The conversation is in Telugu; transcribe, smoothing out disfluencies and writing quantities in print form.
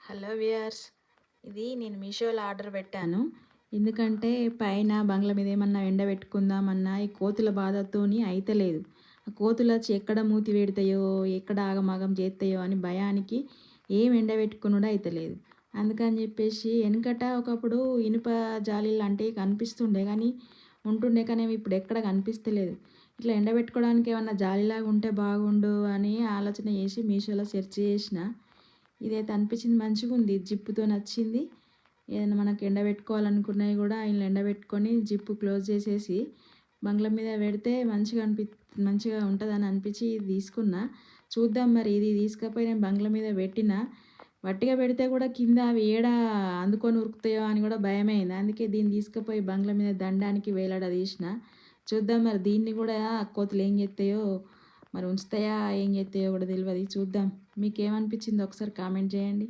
హలో వ్యూయర్స్, ఇది నేను మీషోలో ఆర్డర్ పెట్టాను. ఎందుకంటే పైన బంగ్లా మీద ఏమన్నా ఎండబెట్టుకుందామన్నా ఈ కోతుల బాధతోని అయితలేదు. ఆ కోతులు వచ్చి ఎక్కడ మూతి పెడతాయో, ఎక్కడ ఆగమాగం చేస్తాయో అని భయానికి ఏం ఎండబెట్టుకునుడు అయితలేదు. అందుకని చెప్పేసి వెనకట ఒకప్పుడు ఇనుప జాలీలు అంటే కనిపిస్తుండే కానీ కానీ ఇప్పుడు ఎక్కడ కనిపిస్తలేదు. ఇట్లా ఎండబెట్టుకోవడానికి ఏమన్నా జాలీలాగా ఉంటే బాగుండు అని ఆలోచన చేసి మీషోలో సెర్చ్ చేసిన. ఇదైతే అనిపించింది, మంచిగా ఉంది, జిప్పుతో నచ్చింది. ఏదైనా మనకు ఎండబెట్టుకోవాలనుకున్నవి కూడా ఇలా ఎండబెట్టుకొని జిప్పు క్లోజ్ చేసేసి బంగ్లా మీద పెడితే మంచిగా ఉంటుందని అనిపించి ఇది తీసుకున్నా. చూద్దాం మరి, ఇది తీసుకపోయి నేను బంగ్లా మీద పెట్టిన వట్టిగా పెడితే కూడా కింద అవి ఏడ అందుకొని ఉరుకుతాయో అని కూడా భయమైంది. అందుకే దీన్ని తీసుకుపోయి బంగ్లా మీద దండానికి వేలాడదీసిన. చూద్దాం మరి, దీన్ని కూడా కోతులు ఏం చేస్తాయో, మరి ఉంచుతాయా ఏం చేస్తాయో కూడా తెలియదు. చూద్దాం. మీకేమనిపించిందో ఒకసారి కామెంట్ చేయండి.